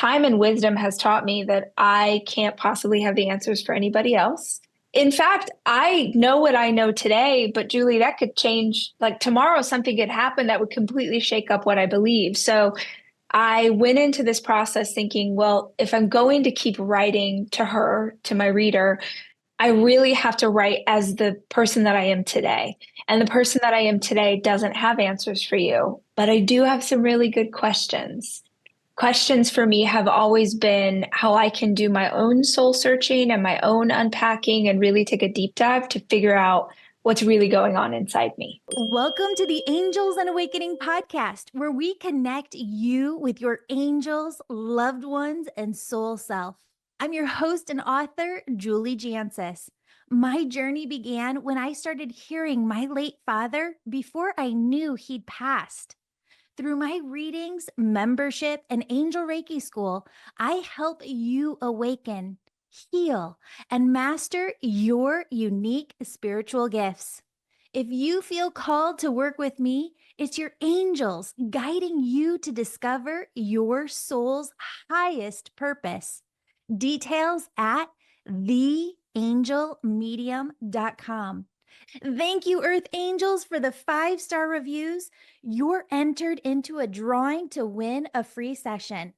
time and wisdom has taught me that I can't possibly have the answers for anybody else. In fact, I know what I know today, but Julie, that could change. Like tomorrow, something could happen that would completely shake up what I believe. So I went into this process thinking, well, if I'm going to keep writing to her, to my reader, I really have to write as the person that I am today. And the person that I am today doesn't have answers for you, but I do have some really good questions. Questions for me have always been how I can do my own soul searching and my own unpacking and really take a deep dive to figure out what's really going on inside me. Welcome to the Angels and Awakening podcast, where we connect you with your angels, loved ones, and soul self. I'm your host and author, Julie Jancis. My journey began when I started hearing my late father before I knew he'd passed. Through my readings, membership, and Angel Reiki School, I help you awaken, heal, and master your unique spiritual gifts. If you feel called to work with me, it's your angels guiding you to discover your soul's highest purpose. Details at theangelmedium.com. Thank you, Earth Angels, for the 5-star reviews. You're entered into a drawing to win a free session.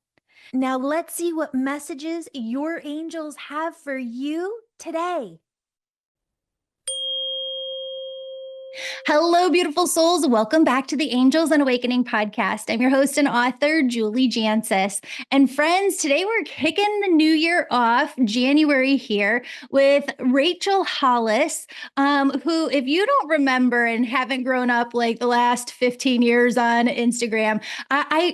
Now let's see what messages your angels have for you today. Hello, beautiful souls. Welcome back to the Angels and Awakening podcast. I'm your host and author, Julie Jancis. And friends, today we're kicking the new year off, January here, with Rachel Hollis, who, if you don't remember and haven't grown up like the last 15 years on Instagram,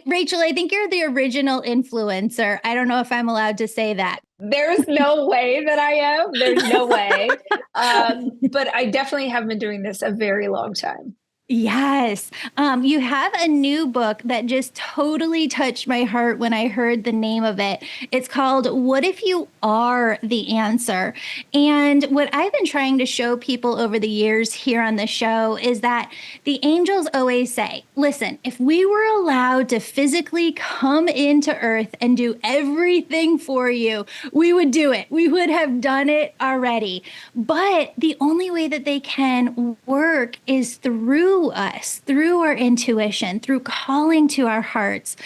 Rachel, I think you're the original influencer. I don't know if I'm allowed to say that. There's no way that I am. There's no way. But I definitely have been doing this a very long time. Yes. You have a new book that just totally touched my heart when I heard the name of it. It's called What If You Are the Answer? And what I've been trying to show people over the years here on the show is that the angels always say, listen, if we were allowed to physically come into Earth and do everything for you, we would do it. We would have done it already. But the only way that they can work is through us, through our intuition, through calling to our hearts,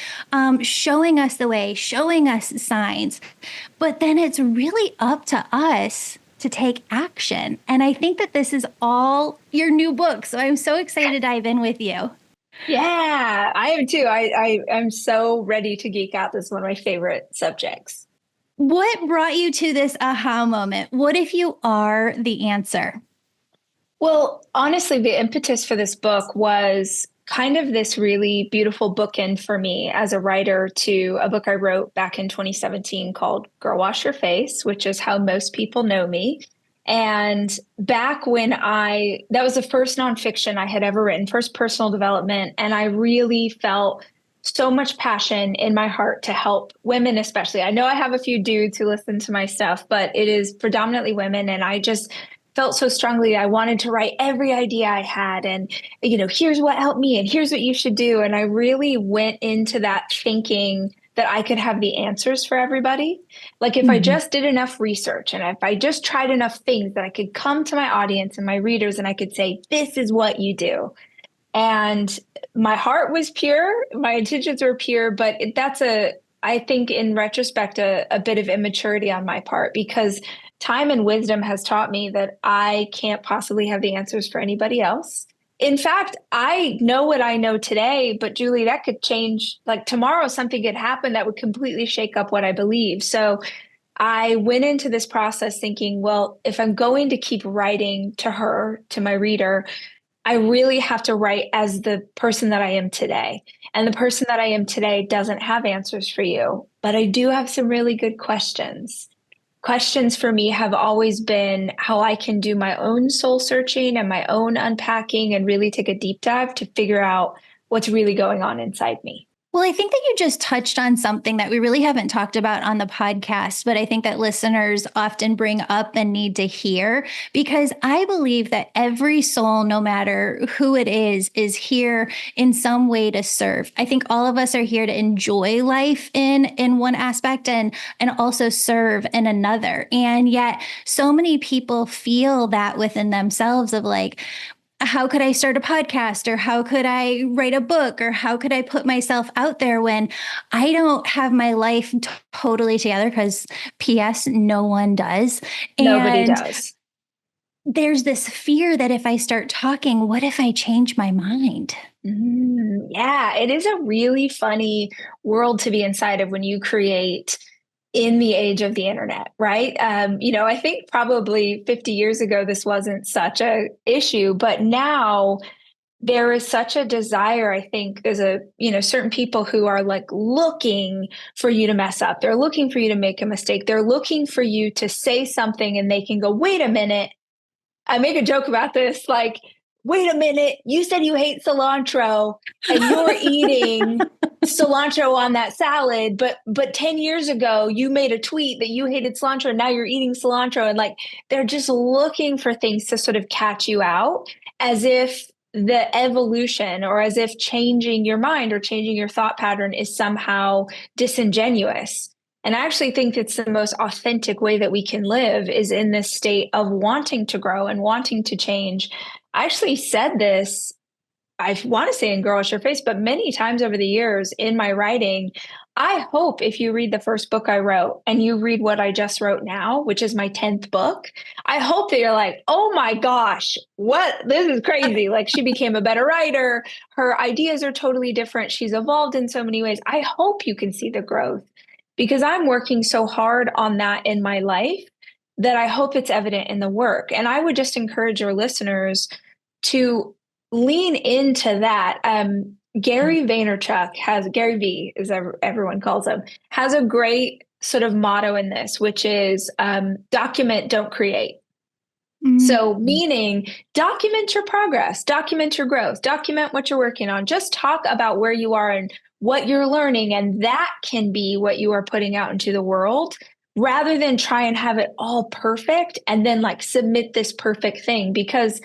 showing us the way, showing us signs. But then it's really up to us to take action. And I think that this is all your new book. So I'm so excited to dive in with you. Yeah, I am too. I'm so ready to geek out. This is one of my favorite subjects. What brought you to this aha moment? What if you are the answer? Well, honestly, the impetus for this book was kind of this really beautiful bookend for me as a writer to a book I wrote back in 2017 called Girl Wash Your Face, which is how most people know me. And back when that was the first nonfiction I had ever written, first personal development. And I really felt so much passion in my heart to help women, especially. I know I have a few dudes who listen to my stuff, but it is predominantly women. And I just felt so strongly I wanted to write every idea I had and, here's what helped me and here's what you should do. And I really went into that thinking that I could have the answers for everybody. Like if I just did enough research and if I just tried enough things that I could come to my audience and my readers and I could say, this is what you do. And my heart was pure, my intentions were pure, but I think in retrospect, a bit of immaturity on my part because time and wisdom has taught me that I can't possibly have the answers for anybody else. In fact, I know what I know today, but Julie, that could change. Like tomorrow, something could happen that would completely shake up what I believe. So I went into this process thinking, well, if I'm going to keep writing to her, to my reader, I really have to write as the person that I am today. And the person that I am today doesn't have answers for you, but I do have some really good questions. Questions for me have always been how I can do my own soul searching and my own unpacking and really take a deep dive to figure out what's really going on inside me. Well, I think that you just touched on something that we really haven't talked about on the podcast, but I think that listeners often bring up and need to hear because I believe that every soul, no matter who it is here in some way to serve. I think all of us are here to enjoy life in one aspect and also serve in another. And yet so many people feel that within themselves of like, how could I start a podcast or how could I write a book or how could I put myself out there when I don't have my life totally together? Because P.S., no one does. Nobody And does. there's this fear that if I start talking, what if I change my mind? Yeah, it is a really funny world to be inside of when you create in the age of the internet, right? I think probably 50 years ago, this wasn't such a issue, but now there is such a desire. I think there's certain people who are like looking for you to mess up. They're looking for you to make a mistake. They're looking for you to say something and they can go, wait a minute. I make a joke about this, like, wait a minute, you said you hate cilantro and you're eating cilantro on that salad, but 10 years ago you made a tweet that you hated cilantro and now you're eating cilantro. And like they're just looking for things to sort of catch you out as if the evolution or as if changing your mind or changing your thought pattern is somehow disingenuous. And I actually think it's the most authentic way that we can live is in this state of wanting to grow and wanting to change. I actually said this, I want to say in Girl Wash Your Face, but many times over the years in my writing, I hope if you read the first book I wrote and you read what I just wrote now, which is my 10th book, I hope that you're like, oh my gosh, what? This is crazy. Like she became a better writer. Her ideas are totally different. She's evolved in so many ways. I hope you can see the growth because I'm working so hard on that in my life that I hope it's evident in the work. And I would just encourage your listeners to lean into that. Gary Vaynerchuk has Gary V, as everyone calls him, has a great sort of motto in this, which is document, don't create. So, meaning document your progress, document your growth, document what you're working on. Just talk about where you are and what you're learning. And that can be what you are putting out into the world rather than try and have it all perfect and then like submit this perfect thing because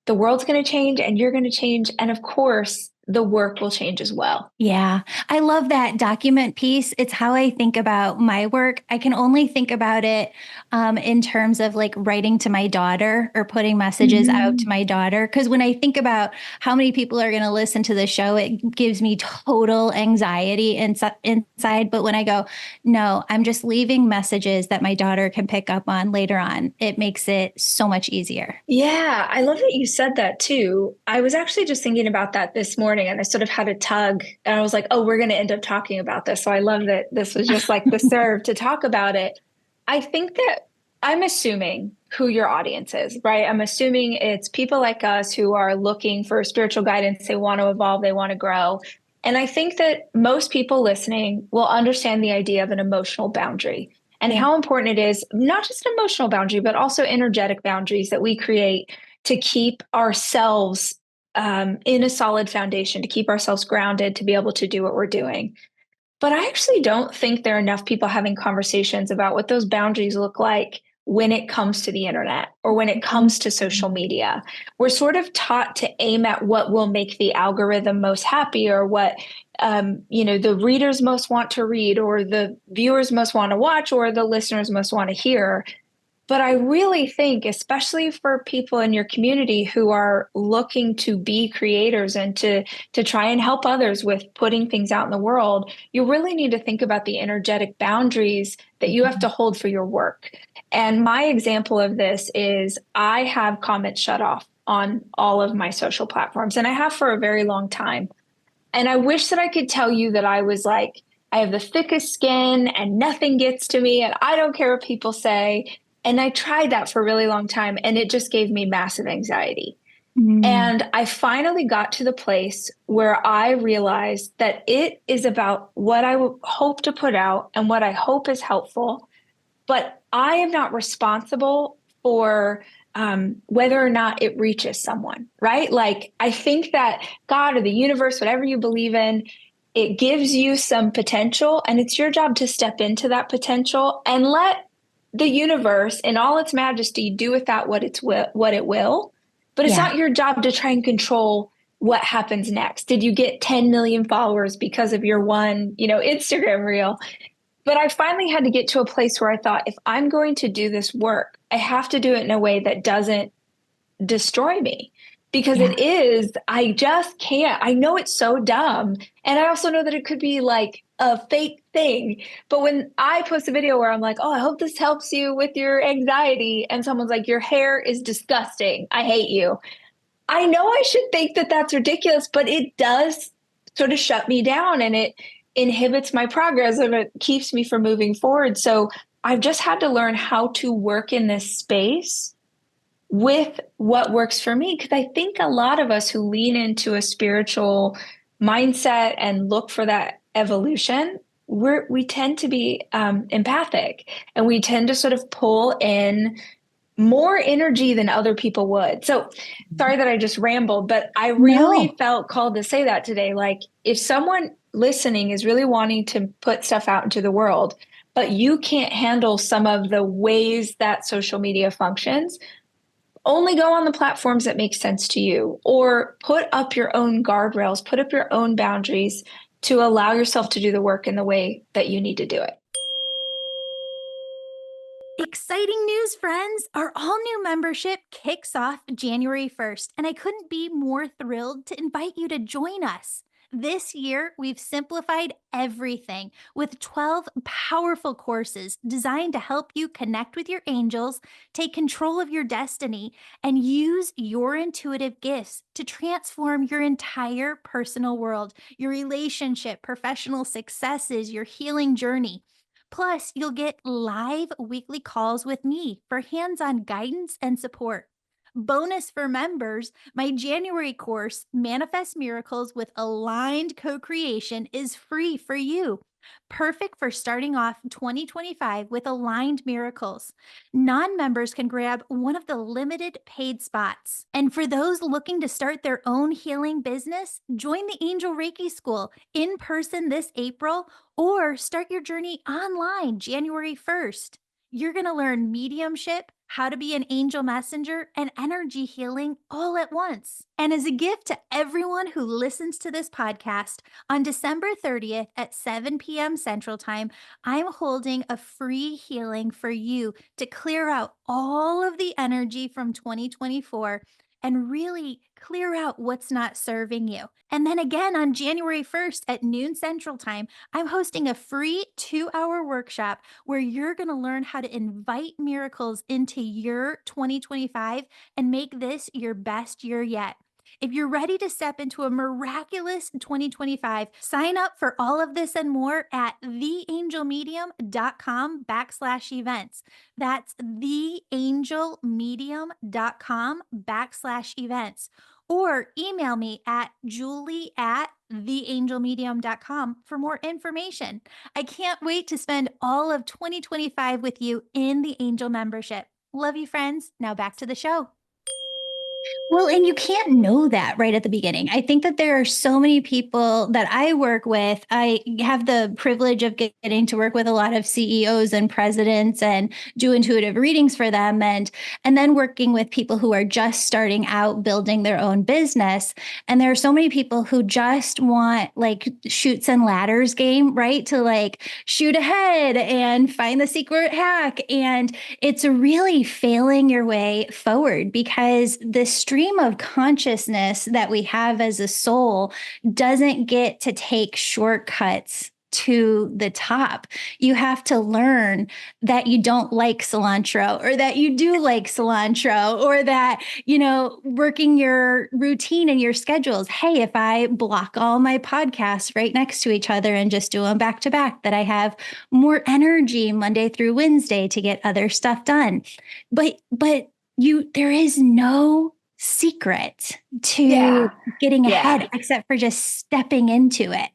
the world's going to change and you're going to change. And of course, the work will change as well. Yeah, I love that document piece. It's how I think about my work. I can only think about it in terms of like writing to my daughter or putting messages out to my daughter. Because when I think about how many people are going to listen to the show, it gives me total anxiety inside. But when I go, no, I'm just leaving messages that my daughter can pick up on later on, it makes it so much easier. Yeah, I love that you said that too. I was actually just thinking about that this morning and I sort of had a tug and I was like, oh, we're going to end up talking about this. So I love that this was just like the serve to talk about it. I think that I'm assuming who your audience is, right? I'm assuming it's people like us who are looking for spiritual guidance. They want to evolve, they want to grow. And I think that most people listening will understand the idea of an emotional boundary and how important it is, not just an emotional boundary, but also energetic boundaries that we create to keep ourselves in a solid foundation, to keep ourselves grounded, to be able to do what we're doing. But I actually don't think there are enough people having conversations about what those boundaries look like when it comes to the internet or when it comes to social media. We're sort of taught to aim at what will make the algorithm most happy or what the readers most want to read or the viewers most want to watch or the listeners most want to hear. But I really think, especially for people in your community who are looking to be creators and to try and help others with putting things out in the world, you really need to think about the energetic boundaries that you have to hold for your work. And my example of this is I have comments shut off on all of my social platforms, and I have for a very long time. And I wish that I could tell you that I was like, I have the thickest skin and nothing gets to me and I don't care what people say. And I tried that for a really long time and it just gave me massive anxiety. And I finally got to the place where I realized that it is about what I hope to put out and what I hope is helpful. But I am not responsible for whether or not it reaches someone, right? Like, I think that God or the universe, whatever you believe in, it gives you some potential, and it's your job to step into that potential and let the universe in all its majesty do with that what it will. But it's Yeah. not your job to try and control what happens next. Did you get 10 million followers because of your one, Instagram reel? But I finally had to get to a place where I thought, if I'm going to do this work, I have to do it in a way that doesn't destroy me, because Yeah. I just can't. I know it's so dumb. And I also know that it could be like a fake thing. But when I post a video where I'm like, oh, I hope this helps you with your anxiety, and someone's like, your hair is disgusting, I hate you. I know I should think that that's ridiculous, but it does sort of shut me down, and it inhibits my progress, and it keeps me from moving forward. So I've just had to learn how to work in this space with what works for me. Because I think a lot of us who lean into a spiritual mindset and look for that evolution, we tend to be empathic, and we tend to sort of pull in more energy than other people would. So sorry that I just rambled, but I really No. felt called to say that today. Like, if someone listening is really wanting to put stuff out into the world, but you can't handle some of the ways that social media functions, only go on the platforms that make sense to you, or put up your own guardrails, put up your own boundaries to allow yourself to do the work in the way that you need to do it. Exciting news, friends! Our all new membership kicks off January 1st, and I couldn't be more thrilled to invite you to join us. This year, we've simplified everything with 12 powerful courses designed to help you connect with your angels, take control of your destiny, and use your intuitive gifts to transform your entire personal world, your relationship, professional successes, your healing journey. Plus, you'll get live weekly calls with me for hands on guidance and support. Bonus for members, my January course, Manifest Miracles with Aligned Co Creation, is free for you. Perfect for starting off 2025 with aligned miracles. Non members can grab one of the limited paid spots. And for those looking to start their own healing business, join the Angel Reiki School in person this April, or start your journey online January 1st. You're going to learn mediumship, how to be an angel messenger, and energy healing all at once. And as a gift to everyone who listens to this podcast, on December 30th at 7 p.m. Central Time, I'm holding a free healing for you to clear out all of the energy from 2024 and really clear out what's not serving you. And then again on January 1st at noon Central Time, I'm hosting a free 2-hour workshop where you're going to learn how to invite miracles into your 2025 and make this your best year yet. If you're ready to step into a miraculous 2025, sign up for all of this and more at theangelmedium.com/events. That's theangelmedium.com/events. Or email me at julie@theangelmedium.com for more information. I can't wait to spend all of 2025 with you in the Angel membership. Love you, friends. Now back to the show. Well, and you can't know that right at the beginning. I think that there are so many people that I work with. I have the privilege of getting to work with a lot of CEOs and presidents and do intuitive readings for them, and then working with people who are just starting out building their own business. And there are so many people who just want like shoots and ladders game, right? To like shoot ahead and find the secret hack. And it's really failing your way forward, because the stream of consciousness that we have as a soul doesn't get to take shortcuts to the top. You have to learn that you don't like cilantro, or that you do like cilantro, or that, working your routine and your schedules. Hey, if I block all my podcasts right next to each other and just do them back to back, that I have more energy Monday through Wednesday to get other stuff done. But there is no secret to Yeah. getting Yeah. ahead except for just stepping into it.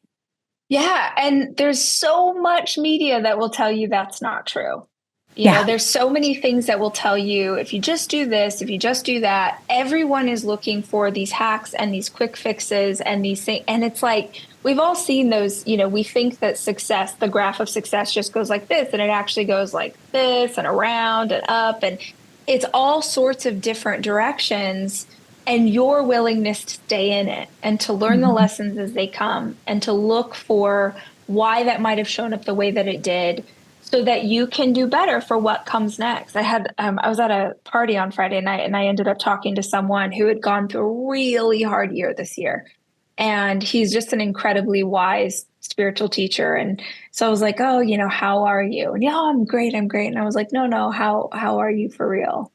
Yeah. And there's so much media that will tell you that's not true. Yeah. There's so many things that will tell you, if you just do this, if you just do that. Everyone is looking for these hacks and these quick fixes and these things. And it's like, we've all seen those, we think that success, the graph of success just goes like this, and it actually goes like this and around and up. And it's all sorts of different directions. And your willingness to stay in it and to learn the Mhm. lessons as they come and to look for why that might have shown up the way that it did so that you can do better for what comes next. I was at a party on Friday night and I ended up talking to someone who had gone through a really hard year this year. And he's just an incredibly wise spiritual teacher. And so I was like, oh, how are you? And yeah, I'm great. I'm great. And I was like, no, no, how are you for real?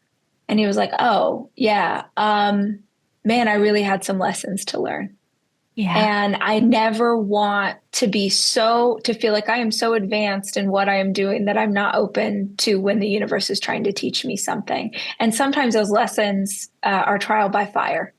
And he was like, oh, yeah, man, I really had some lessons to learn. Yeah. And I never want to feel like I am so advanced in what I am doing that I'm not open to when the universe is trying to teach me something. And sometimes those lessons are trial by fire,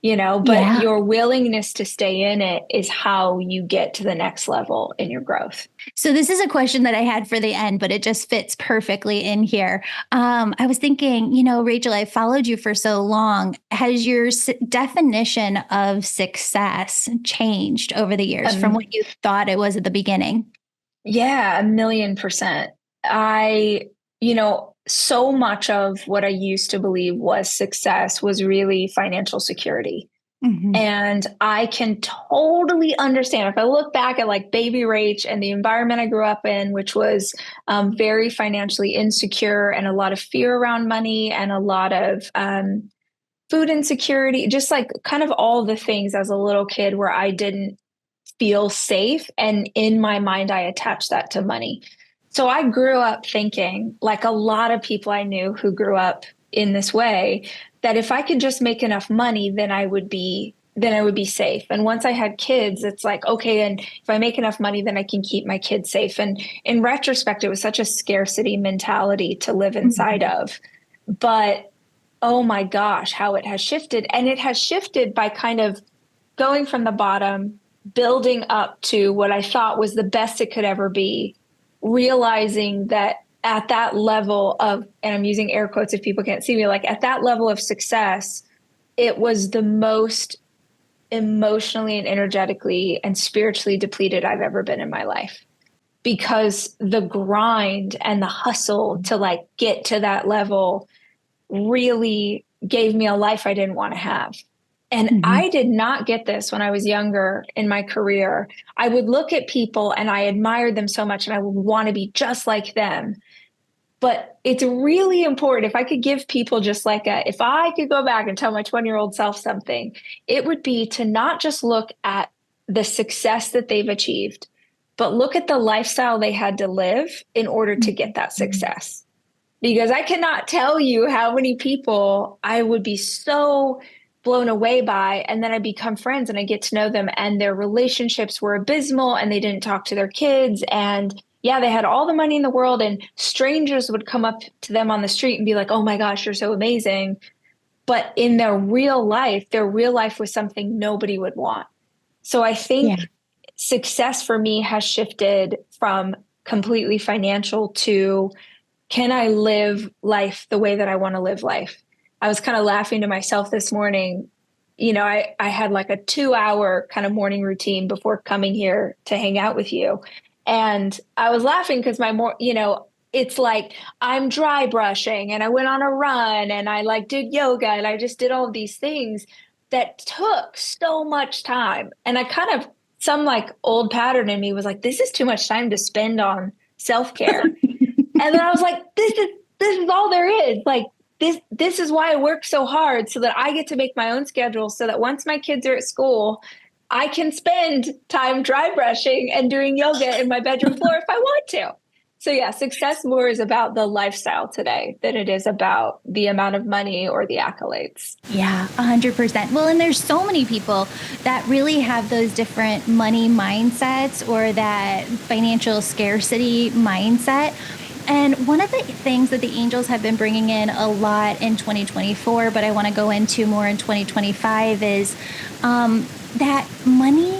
but Yeah. your willingness to stay in it is how you get to the next level in your growth. So this is a question that I had for the end, but it just fits perfectly in here. I was thinking, Rachel, I followed you for so long. Has your definition of success changed over the years from Um, what you thought it was at the beginning? yeah, 1,000,000%. So much of what I used to believe was success was really financial security. Hmm. And I can totally understand if I look back at like baby Rach and the environment I grew up in, which was very financially insecure and a lot of fear around money and a lot of food insecurity, just like kind of all the things as a little kid where I didn't feel safe. And in my mind, I attached that to money. So I grew up thinking, like a lot of people I knew who grew up in this way, that if I could just make enough money, then I would be safe. And once I had kids, it's like, okay, and if I make enough money, then I can keep my kids safe. And in retrospect, it was such a scarcity mentality to live inside Hmm. of. But oh my gosh, how it has shifted. And it has shifted by kind of going from the bottom, building up to what I thought was the best it could ever be, realizing that at that level of, and I'm using air quotes if people can't see me, like at that level of success, it was the most emotionally and energetically and spiritually depleted I've ever been in my life. Because the grind and the hustle to like get to that level really gave me a life I didn't want to have. And Hmm. I did not get this when I was younger in my career. I would look at people and I admired them so much and I would want to be just like them. But it's really important. If I could give people just like if I could go back and tell my 20-year-old self something, it would be to not just look at the success that they've achieved, but look at the lifestyle they had to live in order to get that success. Because I cannot tell you how many people I would be so blown away by. And then I become friends and I get to know them, and their relationships were abysmal and they didn't talk to their kids. And yeah, they had all the money in the world, and strangers would come up to them on the street and be like, oh my gosh, you're so amazing. But in their real life was something nobody would want. So I Yeah. think success for me has shifted from completely financial to, can I live life the way that I want to live life? I was kind of laughing to myself this morning. I had like a 2 hour kind of morning routine before coming here to hang out with you. And I was laughing because it's like I'm dry brushing and I went on a run and I like did yoga and I just did all of these things that took so much time. And I kind of, some like old pattern in me was like, this is too much time to spend on self care. And then I was like, this is all there is. Like this is why I work so hard, so that I get to make my own schedule, so that once my kids are at school, I can spend time dry brushing and doing yoga in my bedroom floor if I want to. So yeah, success more is about the lifestyle today than it is about the amount of money or the accolades. Yeah, 100%. Well, and there's so many people that really have those different money mindsets or that financial scarcity mindset. And one of the things that the angels have been bringing in a lot in 2024, but I want to go into more in 2025, is that money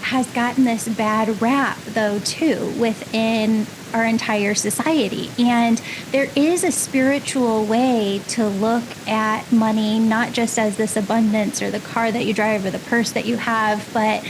has gotten this bad rap, though, too, within our entire society. And there is a spiritual way to look at money, not just as this abundance or the car that you drive or the purse that you have, but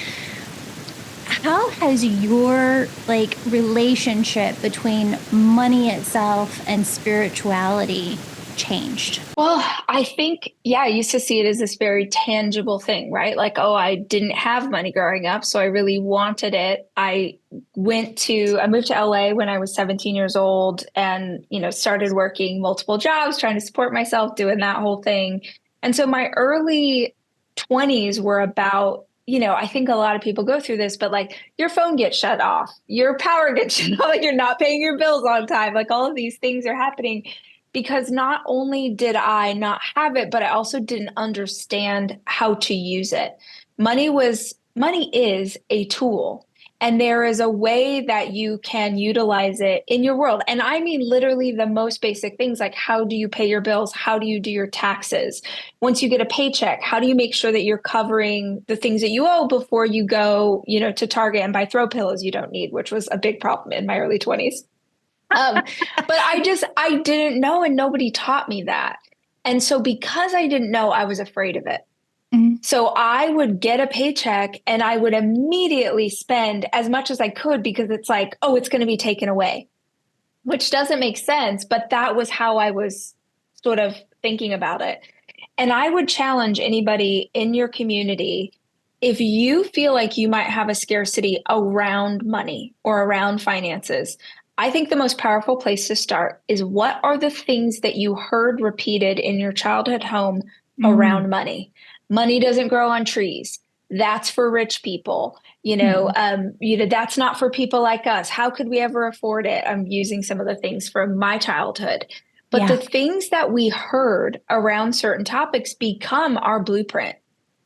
How has your like relationship between money itself and spirituality changed? Well, I think, yeah, I used to see it as this very tangible thing, right? Like, oh, I didn't have money growing up, so I really wanted it. I moved to LA when I was 17 years old and, started working multiple jobs, trying to support myself, doing that whole thing. And so my early 20s were about, I think a lot of people go through this, but like your phone gets shut off, your power gets shut off, like you're not paying your bills on time. Like all of these things are happening because not only did I not have it, but I also didn't understand how to use it. Money is a tool. And there is a way that you can utilize it in your world. And I mean, literally the most basic things like how do you pay your bills? How do you do your taxes? Once you get a paycheck, how do you make sure that you're covering the things that you owe before you go, to Target and buy throw pillows you don't need, which was a big problem in my early 20s. But I didn't know and nobody taught me that. And so because I didn't know, I was afraid of it. Mhm. So I would get a paycheck and I would immediately spend as much as I could because it's like, oh, it's going to be taken away, which doesn't make sense. But that was how I was sort of thinking about it. And I would challenge anybody in your community if you feel like you might have a scarcity around money or around finances. I think the most powerful place to start is what are the things that you heard repeated in your childhood home Mm. around money? Money doesn't grow on trees. That's for rich people. Mhm. That's not for people like us. How could we ever afford it? I'm using some of the things from my childhood. But the Yeah. things that we heard around certain topics become our blueprint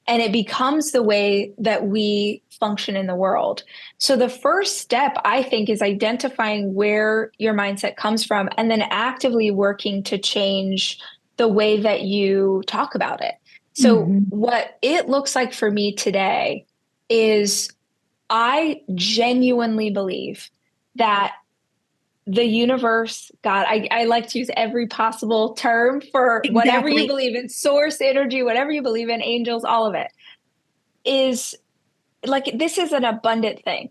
and it becomes the way that we function in the world. So the first step, I think, is identifying where your mindset comes from and then actively working to change the way that you talk about it. So Mhm. what it looks like for me today is I genuinely believe that the universe, God, I like to use every possible term for whatever you Exactly. believe in, source, energy, whatever you believe in, angels, all of it, is like this is an abundant thing.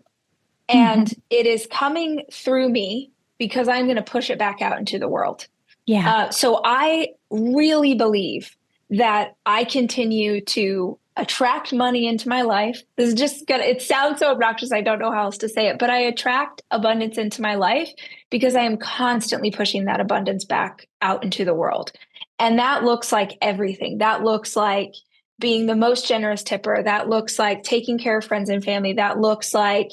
And Mhm. it is coming through me because I'm going to push it back out into the world. Yeah. So I really believe that I continue to attract money into my life. This is just gonna, it sounds so obnoxious. I don't know how else to say it, but I attract abundance into my life because I am constantly pushing that abundance back out into the world. And that looks like everything. That looks like being the most generous tipper. That looks like taking care of friends and family. That looks like,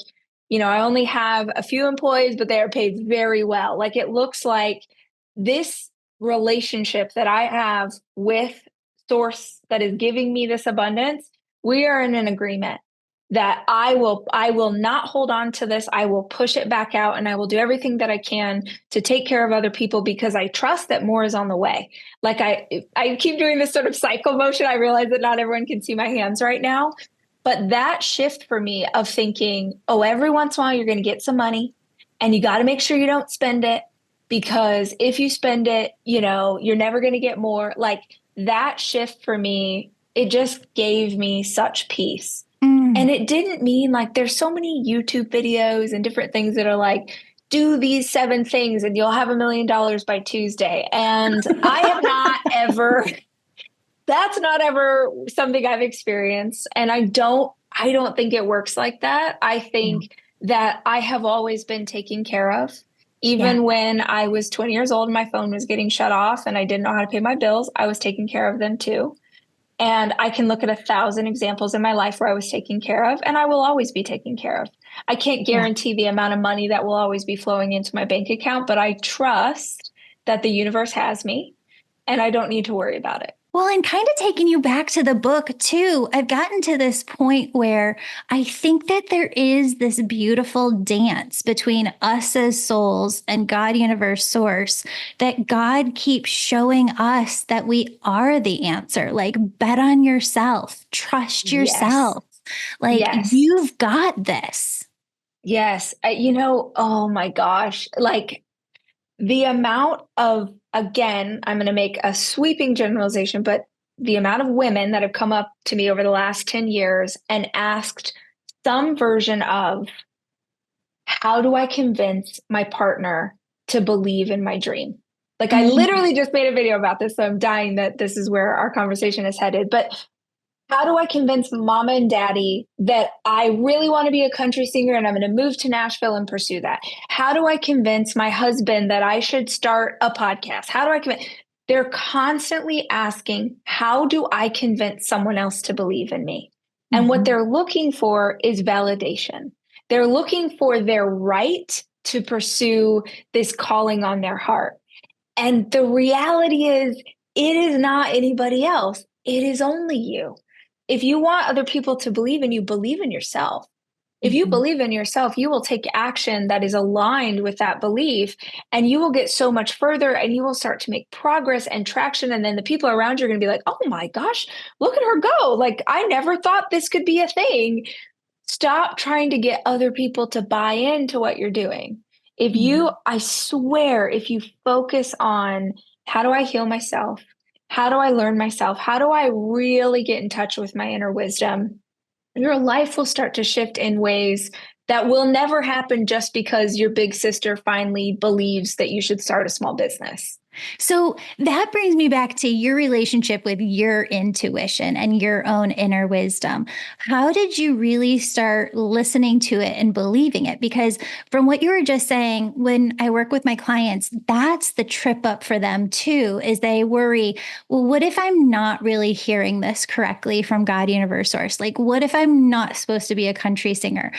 I only have a few employees, but they are paid very well. Like it looks like this relationship that I have with source that is giving me this abundance, we are in an agreement that I will not hold on to this. I will push it back out and I will do everything that I can to take care of other people because I trust that more is on the way. Like I keep doing this sort of cycle motion. I realize that not everyone can see my hands right now, but that shift for me of thinking, oh, every once in a while you're going to get some money and you got to make sure you don't spend it because if you spend it, you're never going to get more. Like that shift for me, it just gave me such peace. Mm. And it didn't mean like there's so many YouTube videos and different things that are like, do these 7 things and you'll have $1 million by Tuesday. And I have not ever, that's not ever something I've experienced. And I don't think it works like that. I Yeah. think that I have always been taken care of. Yeah. Even when I was 20 years old and my phone was getting shut off and I didn't know how to pay my bills, I was taking care of them too. And I can look at 1,000 examples in my life where I was taken care of, and I will always be taken care of. I can't Yeah. guarantee the amount of money that will always be flowing into my bank account, but I trust that the universe has me and I don't need to worry about it. Well, and kind of taking you back to the book too, I've gotten to this point where I think that there is this beautiful dance between us as souls and God, universe, source, that God keeps showing us that we are the answer. Like, bet on yourself, trust Yes. yourself. Like, Yes. you've got this. Yes. Oh my gosh. Like the amount of, again, I'm going to make a sweeping generalization, but the amount of women that have come up to me over the last 10 years and asked some version of how do I convince my partner to believe in my dream? Like I Mm. literally just made a video about this, so I'm dying that this is where our conversation is headed. But how do I convince mama and daddy that I really want to be a country singer and I'm going to move to Nashville and pursue that? How do I convince my husband that I should start a podcast? How do I convince? They're constantly asking, how do I convince someone else to believe in me? And what Mhm. they're looking for is validation. They're looking for their right to pursue this calling on their heart. And the reality is, it is not anybody else. It is only you. If you want other people to believe in you, believe in yourself. If you Mhm. believe in yourself, you will take action that is aligned with that belief, and you will get so much further and you will start to make progress and traction. And then the people around you are going to be like, oh my gosh, look at her go. Like, I never thought this could be a thing. Stop trying to get other people to buy into what you're doing. If you, Mhm. I swear, if you focus on how do I heal myself? How do I learn myself? How do I really get in touch with my inner wisdom? Your life will start to shift in ways that will never happen just because your big sister finally believes that you should start a small business. So that brings me back to your relationship with your intuition and your own inner wisdom. How did you really start listening to it and believing it? Because from what you were just saying, when I work with my clients, that's the trip up for them too, is they worry, well, what if I'm not really hearing this correctly from God, universe, source? Like, what if I'm not supposed to be a country singer?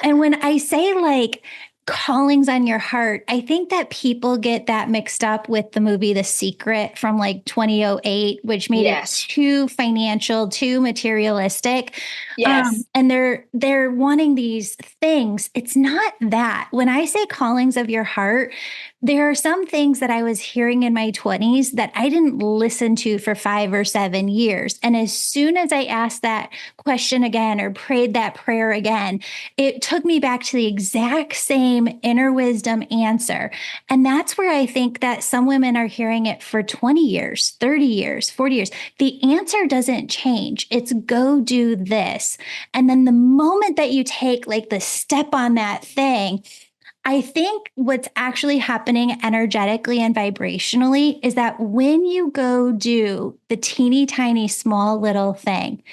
And when I say like callings on your heart, I think that people get that mixed up with the movie The Secret from like 2008, which made it Yes. too financial, too materialistic. Yes. And they're wanting these things. It's not that. When I say callings of your heart, there are some things that I was hearing in my 20s that I didn't listen to for 5 or 7 years. And as soon as I asked that question again or prayed that prayer again, it took me back to the exact same inner wisdom answer. And that's where I think that some women are hearing it for 20 years, 30 years, 40 years. The answer doesn't change. It's go do this. And then the moment that you take like the step on that thing, I think what's actually happening energetically and vibrationally is that when you go do the teeny tiny small little thing,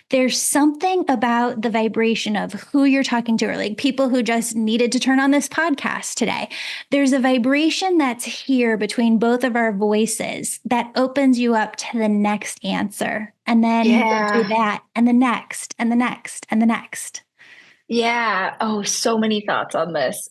there's something about the vibration of who you're talking to, or like people who just needed to turn on this podcast today. There's a vibration that's here between both of our voices that opens you up to the next answer. And then you go do Yeah. that, and the next, and the next, and the next. Yeah. Oh, so many thoughts on this.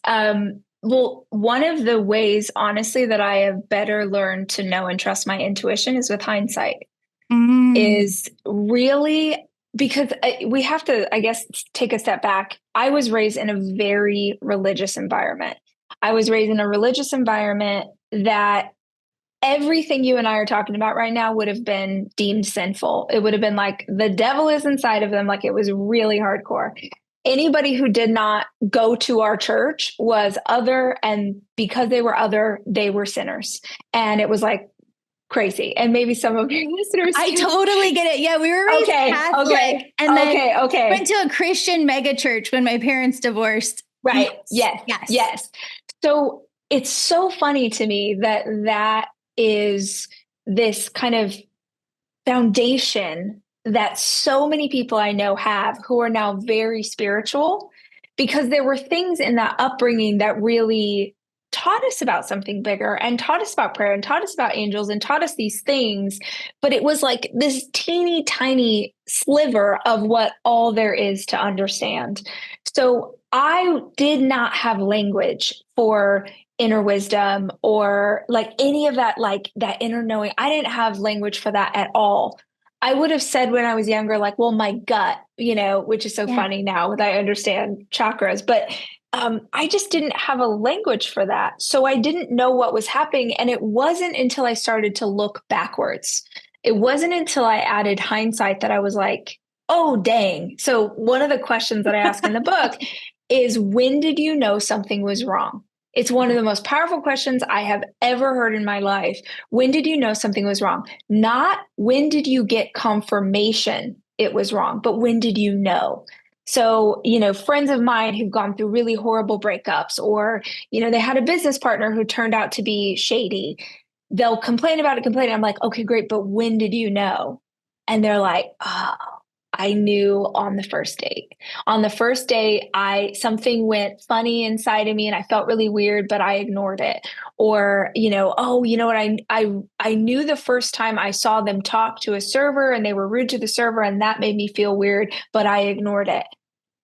Well, one of the ways, honestly, that I have better learned to know and trust my intuition is with hindsight, Mm. is really because we have to, I guess, take a step back. I was raised in a very religious environment. I was raised in a religious environment that everything you and I are talking about right now would have been deemed sinful. It would have been like the devil is inside of them, like it was really hardcore. Anybody who did not go to our church was other, and because they were other, they were sinners. And it was like crazy. And maybe some of your listeners I can. totally get it. Yeah, we were raised Okay, Catholic okay, and then okay, went okay. to a Christian megachurch when my parents divorced. Right. Yes. Yes. Yes. Yes. So it's so funny to me that that is this kind of foundation that so many people I know have who are now very spiritual, because there were things in that upbringing that really taught us about something bigger and taught us about prayer and taught us about angels and taught us these things. But it was like this teeny tiny sliver of what all there is to understand. So I did not have language for inner wisdom or like any of that, like that inner knowing. I didn't have language for that at all. I would have said when I was younger, like, well, my gut, which is so Yeah. funny now that I understand chakras, but I just didn't have a language for that. So I didn't know what was happening. And it wasn't until I started to look backwards. It wasn't until I added hindsight that I was like, oh, dang. So one of the questions that I ask in the book is, when did you know something was wrong? It's one of the most powerful questions I have ever heard in my life. When did you know something was wrong? Not when did you get confirmation it was wrong, but when did you know? So, friends of mine who've gone through really horrible breakups, or, they had a business partner who turned out to be shady, they'll complain about it, complain. I'm like, okay, great. But when did you know? And they're like, oh, I knew on the first date. On the first date, something went funny inside of me and I felt really weird, but I ignored it. Or, oh, you know what? I knew the first time I saw them talk to a server and they were rude to the server, and that made me feel weird, but I ignored it.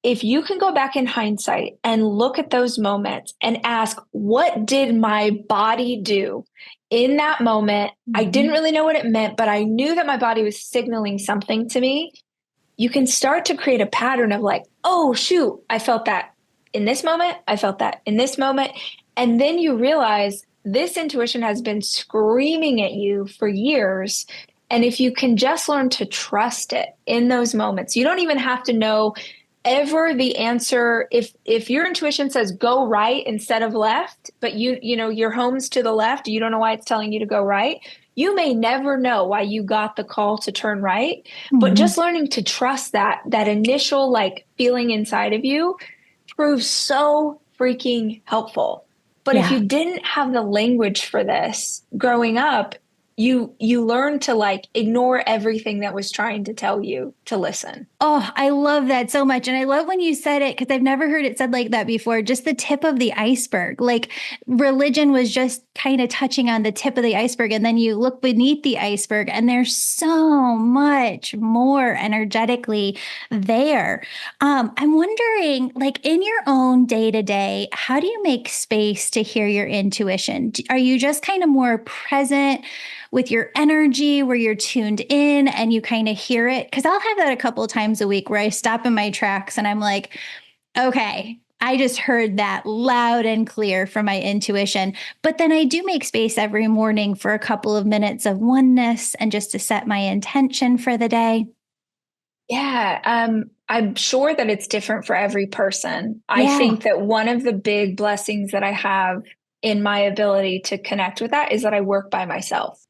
If you can go back in hindsight and look at those moments and ask, what did my body do in that moment? I didn't Mhm. really know what it meant, but I knew that my body was signaling something to me. You can start to create a pattern of like, oh, shoot, I felt that in this moment. I felt that in this moment. And then you realize this intuition has been screaming at you for years. And if you can just learn to trust it in those moments, you don't even have to know ever the answer. If your intuition says go right instead of left, but your home's to the left, you don't know why it's telling you to go right. You may never know why you got the call to turn right, but Mhm. just learning to trust that initial like feeling inside of you proves so freaking helpful. But if Yeah. you didn't have the language for this growing up, you learn to like ignore everything that was trying to tell you to listen. Oh, I love that so much. And I love when you said it because I've never heard it said like that before. Just the tip of the iceberg. Like religion was just kind of touching on the tip of the iceberg. And then you look beneath the iceberg, and there's so much more energetically there. I'm wondering, like in your own day to day, how do you make space to hear your intuition? Are you just kind of more present with your energy where you're tuned in and you kind of hear it? Because I'll have that a couple of times a week where I stop in my tracks and I'm like, okay, I just heard that loud and clear from my intuition. But then I do make space every morning for a couple of minutes of oneness and just to set my intention for the day. Yeah, I'm sure that it's different for every person. I Yeah. think that one of the big blessings that I have in my ability to connect with that is that I work by myself.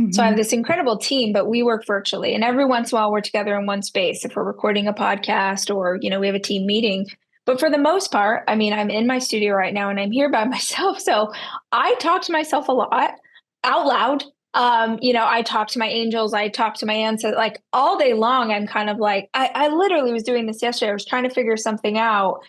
So I have Mhm. this incredible team, but we work virtually. And every once in a while, we're together in one space if we're recording a podcast or, we have a team meeting. But for the most part, I mean, I'm in my studio right now and I'm here by myself. So I talk to myself a lot out loud. I talk to my angels, I talk to my ancestors, like all day long. I'm kind of like, I literally was doing this yesterday. I was trying to figure something out.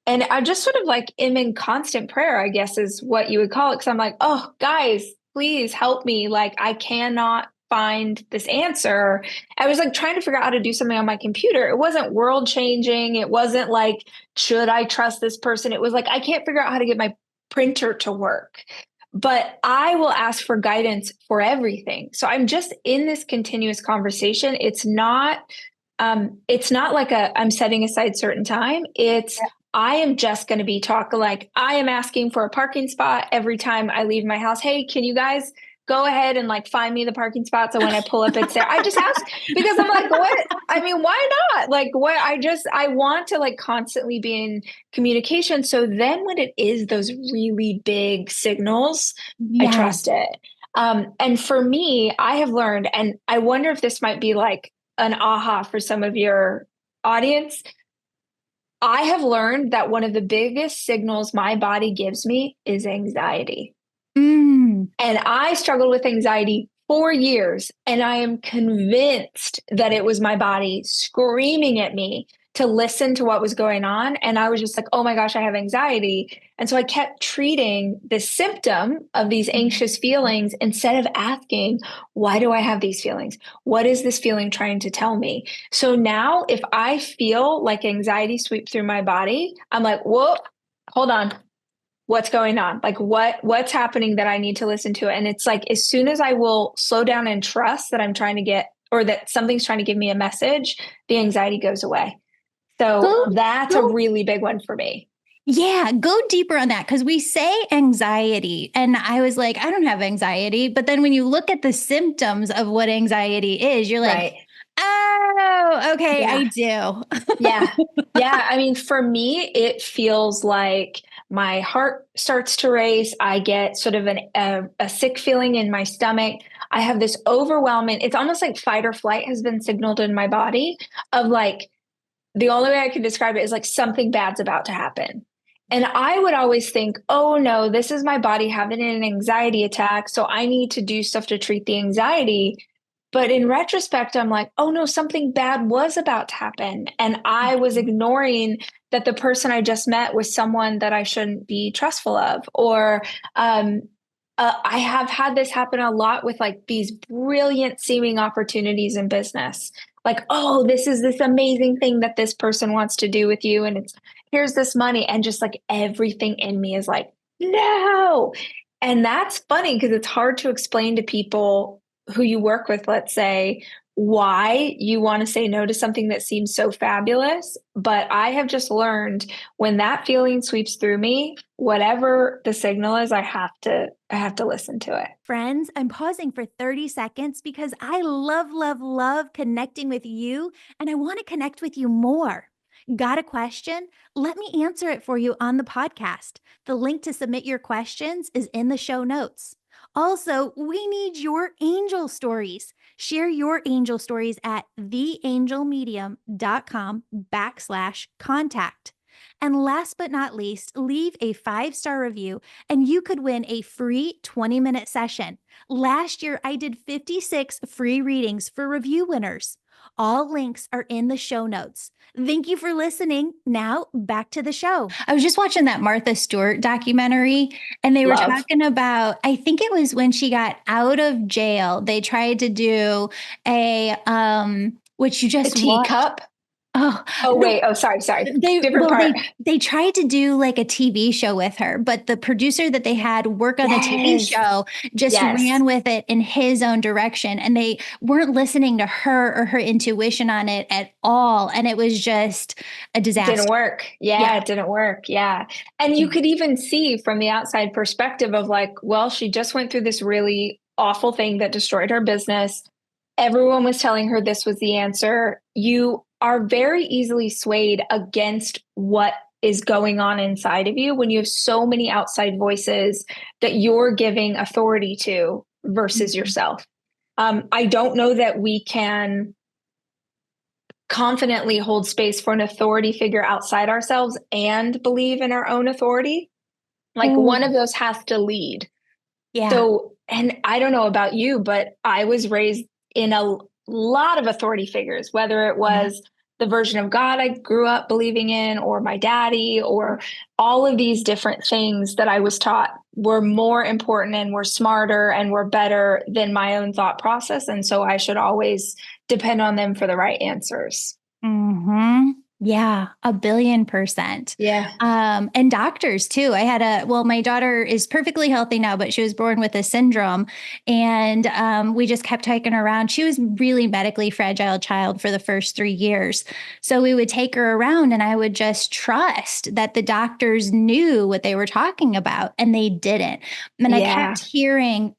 And I just sort of like am in constant prayer, I guess is what you would call it. Cause I'm like, oh, guys, please help me. Like, I cannot find this answer. I was like trying to figure out how to do something on my computer. It wasn't world changing. It wasn't like, should I trust this person? It was like, I can't figure out how to get my printer to work. But I will ask for guidance for everything. So I'm just in this continuous conversation. It's not like I'm setting aside certain time. It's I am just going to be talking like I am asking for a parking spot every time I leave my house. Hey, can you guys go ahead and like find me the parking spot so when I pull up it's there? I just ask because I'm like, what? I mean, why not? Like what I want to like constantly be in communication. So then when it is those really big signals, I trust Yes. it. And for me, I have learned, and I wonder if this might be like an aha for some of your audience. I have learned that one of the biggest signals my body gives me is anxiety. Mm. And I struggled with anxiety for years, and I am convinced that it was my body screaming at me to listen to what was going on. And I was just like, oh my gosh, I have anxiety. And so I kept treating the symptom of these anxious feelings instead of asking, why do I have these feelings? What is this feeling trying to tell me? So now if I feel like anxiety sweep through my body, I'm like, whoa, hold on, what's going on, like what's happening that I need to listen to. And it's like as soon as I will slow down and trust that I'm trying to get or that something's trying to give me a message, the anxiety goes away. So Go, that's a go really big one for me. Yeah, go deeper on that because we say anxiety. And I was like, I don't have anxiety. But then when you look at the symptoms of what anxiety is, you're like, Right. oh, okay, Yeah. I do. Yeah. Yeah. I mean, for me, it feels like my heart starts to race. I get sort of a sick feeling in my stomach. I have this overwhelming, it's almost like fight or flight has been signaled in my body of like, the only way I can describe it is like something bad's about to happen. And I would always think, oh no, this is my body having an anxiety attack. So I need to do stuff to treat the anxiety. But in retrospect, I'm like, oh no, something bad was about to happen. And I was ignoring that the person I just met was someone that I shouldn't be trustful of. Or I have had this happen a lot with like these brilliant seeming opportunities in business. Like, oh, this is this amazing thing that this person wants to do with you. And it's here's this money. And just like everything in me is like, no. And that's funny because it's hard to explain to people who you work with, let's say, why you want to say no to something that seems so fabulous. But I have just learned when that feeling sweeps through me, whatever the signal is, I have to listen to it. Friends, I'm pausing for 30 seconds because I love, love, love connecting with you and I want to connect with you more. Got a question? Let me answer it for you on the podcast. The link to submit your questions is in the show notes. Also, we need your angel stories. Share your angel stories at theangelmedium.com/contact. And last but not least, leave a 5-star review and you could win a free 20-minute session. Last year, I did 56 free readings for review winners. All links are in the show notes. Thank you for listening. Now back to the show. I was just watching that Martha Stewart documentary and they were Love. talking about, I think it was when she got out of jail, they tried to do which you A just watched. teacup. Oh, Oh, no, wait. Oh, sorry. they Different well part. they tried to do like a TV show with her, but the producer that they had work on the TV Yes. show just Yes. ran with it in his own direction and they weren't listening to her or her intuition on it at all and it was just a Didn't disaster. work. Yeah, Yeah. it didn't work. Yeah. And you could even see from the outside perspective of like, well, she just went through this really awful thing that destroyed her business. Everyone was telling her this was the answer. You are very easily swayed against what is going on inside of you when you have so many outside voices that you're giving authority to versus Mhm. yourself. I don't know that we can confidently hold space for an authority figure outside ourselves and believe in our own authority. Like Oh, one of those has to lead. yeah. So, and I don't know about you, but I was raised in a lot of authority figures, whether it Yeah. was the version of God I grew up believing in, or my daddy, or all of these different things that I was taught were more important and were smarter and were better than my own thought process. And so I should always depend on them for the right answers. Mm-hmm. Yeah, 1,000,000,000%. Yeah. And doctors too. My daughter is perfectly healthy now, but she was born with a syndrome. And we just kept taking her around. She was really medically fragile child for the first 3 years. So we would take her around and I would just trust that the doctors knew what they were talking about and they didn't. And I Yeah. kept hearing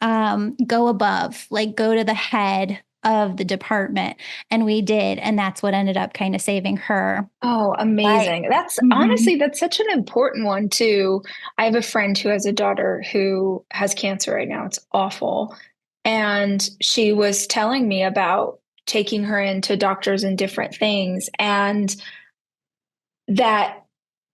go above, like go to the head of the department. And we did. And that's what ended up kind of saving her Oh, life. amazing. That's Mhm. honestly, that's such an important one too. I have a friend who has a daughter who has cancer right now. It's awful. And she was telling me about taking her into doctors and different things, and that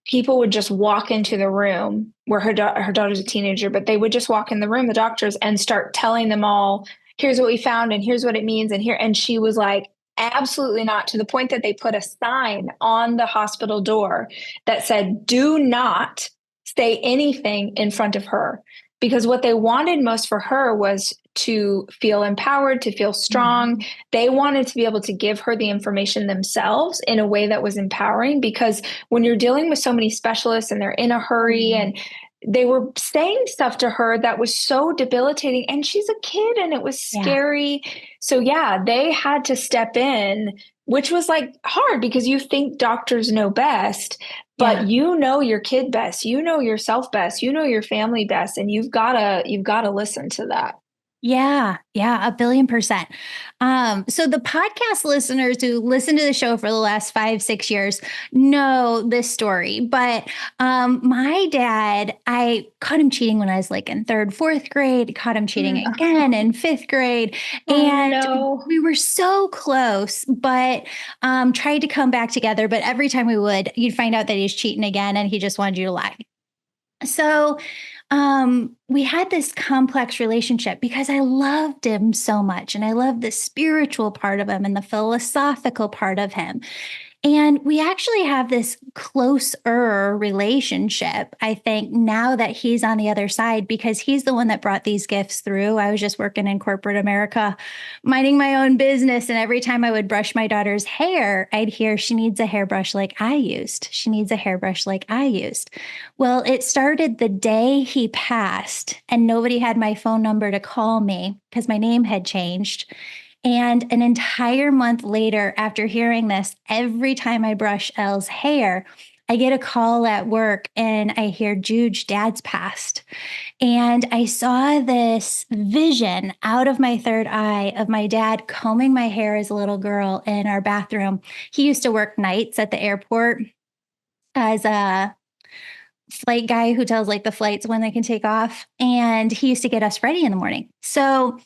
people would just walk into the room where her daughter's a teenager, but they would just walk in the room, the doctors, and start telling them all, here's what we found and here's what it means and here. And she was like, absolutely not, to the point that they put a sign on the hospital door that said, do not say anything in front of her. Because what they wanted most for her was to feel empowered, to feel strong. Mhm. They wanted to be able to give her the information themselves in a way that was empowering, because when you're dealing with so many specialists and they're in a hurry, Mhm. and they were saying stuff to her that was so debilitating, and she's a kid and it was Yeah. scary. So yeah, they had to step in, which was like hard because you think doctors know best, Yeah. but you know your kid best, you know yourself best, you know your family best, and you've got to listen to that. Yeah, 1 billion%. So the podcast listeners who listen to the show for the last 5, 6 years know this story. But my dad, I caught him cheating when I was like in third, fourth grade, caught him cheating Mm. again in fifth grade. Oh And no. we were so close, but tried to come back together. But every time we would, you'd find out that he's cheating again and he just wanted you to lie. So we had this complex relationship because I loved him so much and I loved the spiritual part of him and the philosophical part of him. And we actually have this closer relationship, I think, now that he's on the other side, because he's the one that brought these gifts through. I was just working in corporate America, minding my own business. And every time I would brush my daughter's hair, I'd hear, she needs a hairbrush like I used. She needs a hairbrush like I used. Well, it started the day he passed, and nobody had my phone number to call me because my name had changed. And an entire month later, after hearing this, every time I brush Elle's hair, I get a call at work and I hear, Juge, dad's passed. And I saw this vision out of my third eye of my dad combing my hair as a little girl in our bathroom. He used to work nights at the airport as a flight guy who tells like the flights when they can take off. And he used to get us ready in the morning. So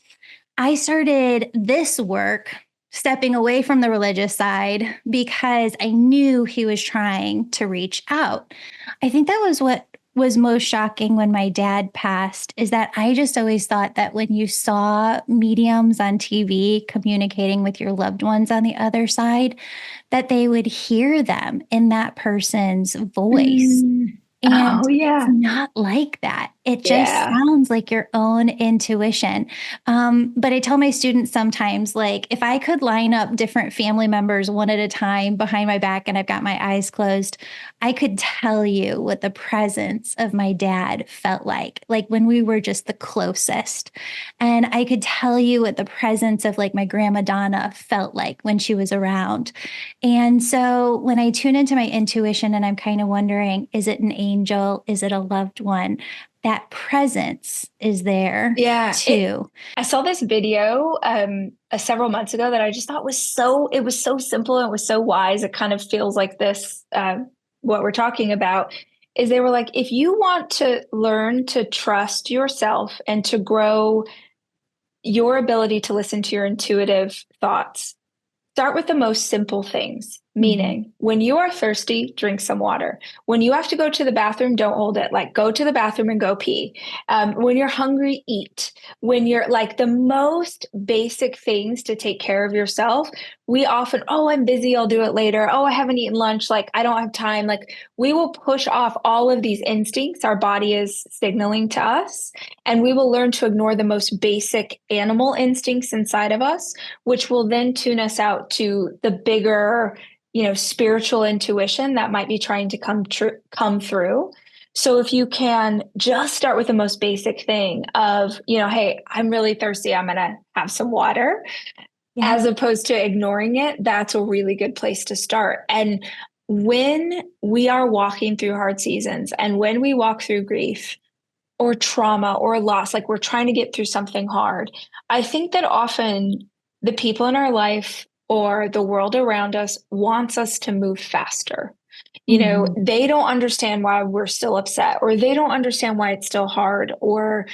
I started this work stepping away from the religious side because I knew he was trying to reach out. I think that was what was most shocking when my dad passed, is that I just always thought that when you saw mediums on TV communicating with your loved ones on the other side, that they would hear them in that person's voice. Mm. And Oh it's yeah. not like that. It just Yeah. sounds like your own intuition. But I tell my students sometimes, like, if I could line up different family members one at a time behind my back and I've got my eyes closed, I could tell you what the presence of my dad felt like when we were just the closest. And I could tell you what the presence of like my grandma Donna felt like when she was around. And so when I tune into my intuition and I'm kind of wondering, is it an angel? Is it a loved one? That presence is there Yeah. too. I saw this video several months ago that I just thought was it was so simple and it was so wise. It kind of feels like this, what we're talking about is they were like, if you want to learn to trust yourself and to grow your ability to listen to your intuitive thoughts, start with the most simple things, Mhm. meaning when you are thirsty, drink some water. When you have to go to the bathroom, don't hold it. Like go to the bathroom and go pee. When you're hungry, eat. When you're like the most basic things to take care of yourself, we often, oh, I'm busy, I'll do it later. Oh, I haven't eaten lunch. Like I don't have time. Like we will push off all of these instincts our body is signaling to us, and we will learn to ignore the most basic animal instincts inside of us, which will then tune us out to the bigger, spiritual intuition that might be trying to come through. So if you can just start with the most basic thing of, hey, I'm really thirsty, I'm going to have some water, Yeah. as opposed to ignoring it, that's a really good place to start. And when we are walking through hard seasons and when we walk through grief, or trauma or loss, like we're trying to get through something hard, I think that often the people in our life or the world around us wants us to move faster. Mhm. They don't understand why we're still upset, or they don't understand why it's still hard. Or,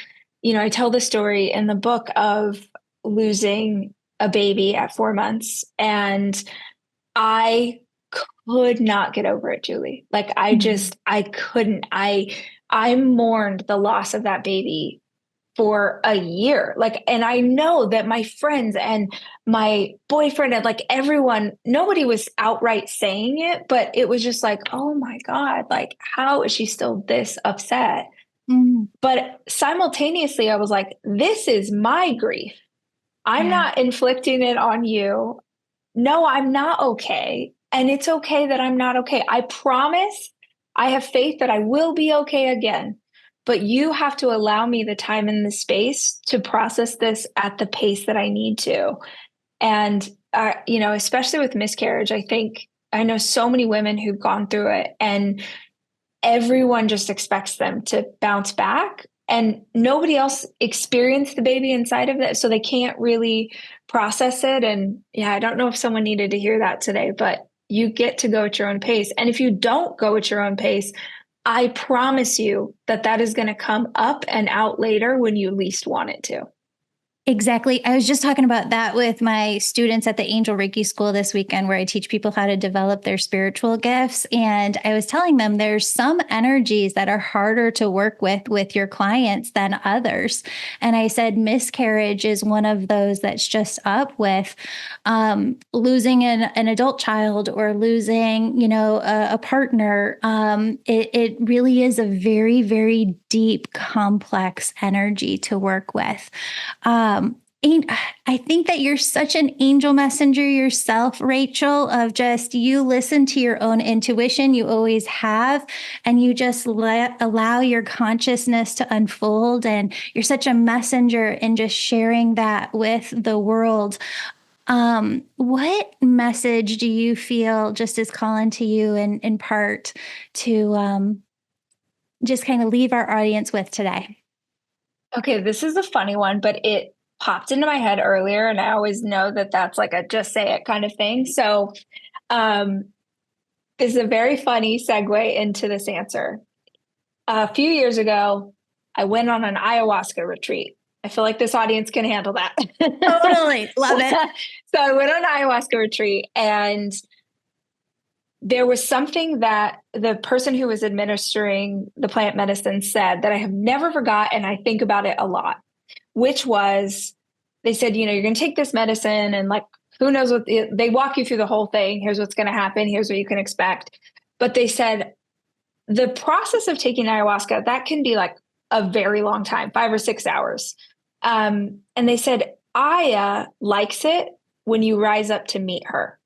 I tell the story in the book of losing a baby at 4 months, and I could not get over it, Julie. Like Mhm. I couldn't. I mourned the loss of that baby for a year. Like, and I know that my friends and my boyfriend and like everyone, nobody was outright saying it, but it was just like, oh my God, like, how is she still this upset? Mhm. But simultaneously, I was like, this is my grief. I'm Yeah. not inflicting it on you. No, I'm not okay. And it's okay that I'm not okay. I promise I have faith that I will be okay again. But you have to allow me the time and the space to process this at the pace that I need to. And, especially with miscarriage, I think I know so many women who've gone through it, and everyone just expects them to bounce back. and nobody else experienced the baby inside of it, so they can't really process it. And yeah, I don't know if someone needed to hear that today, but you get to go at your own pace. And if you don't go at your own pace, I promise you that that is going to come up and out later when you least want it to. Exactly. I was just talking about that with my students at the Angel Reiki School this weekend, where I teach people how to develop their spiritual gifts. And I was telling them there's some energies that are harder to work with your clients than others. And I said miscarriage is one of those that's just up with losing an adult child or losing, a partner. It really is a very, very deep, complex energy to work with. I think that you're such an angel messenger yourself, Rachel, of just you listen to your own intuition. You always have, and you just allow your consciousness to unfold. And you're such a messenger in just sharing that with the world. What message do you feel just is calling to you in part to just kind of leave our audience with today? Okay, this is a funny one, but it popped into my head earlier, and I always know that that's like a just say it kind of thing. So, um, this is a very funny segue into this answer. A few years ago, I went on an ayahuasca retreat. I feel like this audience can handle that. Totally. Love it. So I went on an ayahuasca retreat, and there was something that the person who was administering the plant medicine said that I have never forgot, and I think about it a lot, which was they said, you're going to take this medicine, and like, who knows what they walk you through the whole thing. Here's what's going to happen. Here's what you can expect. But they said the process of taking ayahuasca, that can be like a very long time, 5 or 6 hours. And they said, Aya likes it when you rise up to meet her,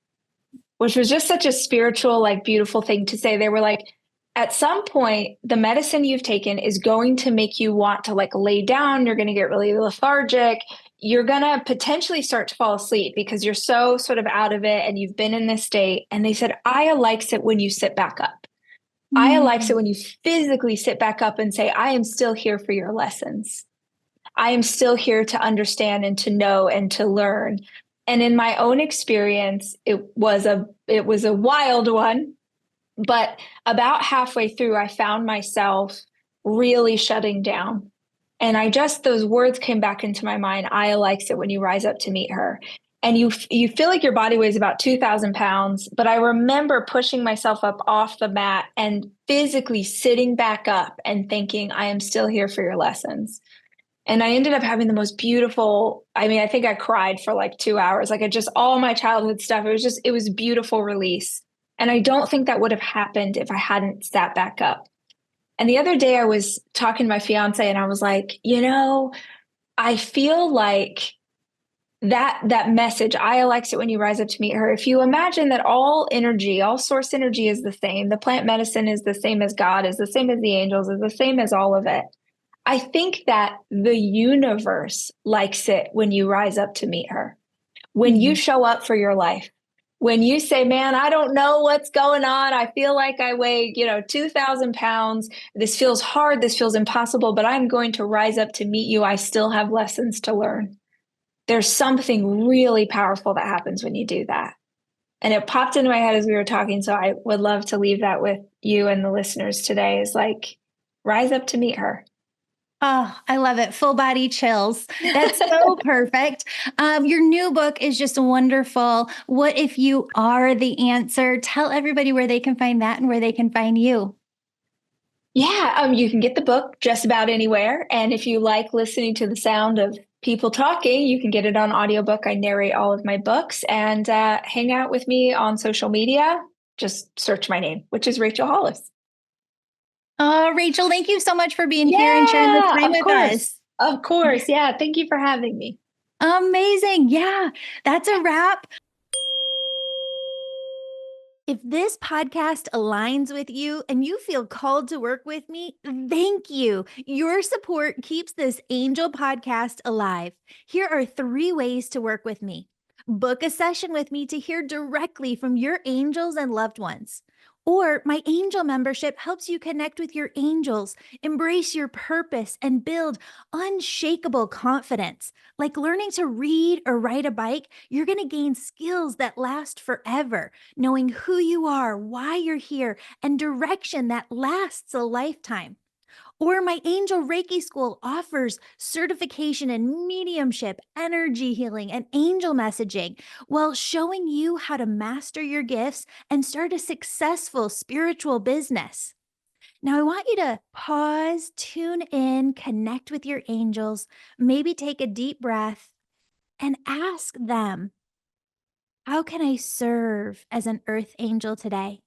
which was just such a spiritual, like beautiful thing to say. They were like, at some point, the medicine you've taken is going to make you want to like lay down. You're going to get really lethargic. You're going to potentially start to fall asleep because you're so sort of out of it and you've been in this state. And they said, Aya likes it when you sit back up. Aya likes it when you physically sit back up and say, I am still here for your lessons. I am still here to understand and to know and to learn. And in my own experience, it was a wild one. But about halfway through, I found myself really shutting down. And those words came back into my mind. Aya likes it when you rise up to meet her. And you feel like your body weighs about 2,000 pounds. But I remember pushing myself up off the mat and physically sitting back up and thinking, I am still here for your lessons. And I ended up having the most beautiful, I think I cried for like 2 hours. Like all my childhood stuff. It was a beautiful release. And I don't think that would have happened if I hadn't sat back up. And the other day I was talking to my fiance and I was like, I feel like that message, Aya likes it when you rise up to meet her. If you imagine that all energy, all source energy is the same, the plant medicine is the same as God, is the same as the angels, is the same as all of it. I think that the universe likes it when you rise up to meet her, when you show up for your life, when you say, man, I don't know what's going on. I feel like I weigh, 2,000 pounds. This feels hard. This feels impossible, but I'm going to rise up to meet you. I still have lessons to learn. There's something really powerful that happens when you do that. And it popped into my head as we were talking. So I would love to leave that with you and the listeners today is like, rise up to meet her. Oh, I love it. Full body chills. That's so perfect. Your new book is just wonderful. What if you are the answer? Tell everybody where they can find that and where they can find you. Yeah, you can get the book just about anywhere. And if you like listening to the sound of people talking, you can get it on audiobook. I narrate all of my books and hang out with me on social media. Just search my name, which is Rachel Hollis. Rachel, thank you so much for being here and sharing this time with us. Of course. Yeah. Thank you for having me. Amazing. Yeah, that's a wrap. If this podcast aligns with you and you feel called to work with me, thank you. Your support keeps this Angel podcast alive. Here are 3 ways to work with me. Book a session with me to hear directly from your angels and loved ones. Or my angel membership helps you connect with your angels, embrace your purpose, and build unshakable confidence. Like learning to read or ride a bike, you're going to gain skills that last forever, knowing who you are, why you're here, and direction that lasts a lifetime. Or my Angel Reiki School offers certification in mediumship, energy healing, and angel messaging while showing you how to master your gifts and start a successful spiritual business. Now, I want you to pause, tune in, connect with your angels, maybe take a deep breath and ask them, how can I serve as an earth angel today?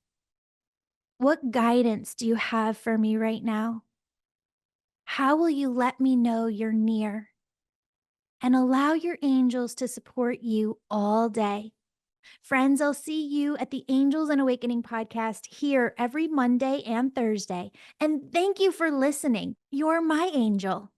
What guidance do you have for me right now? How will you let me know you're near? And allow your angels to support you all day. Friends, I'll see you at the Angels and Awakening podcast here every Monday and Thursday. And thank you for listening. You're my angel.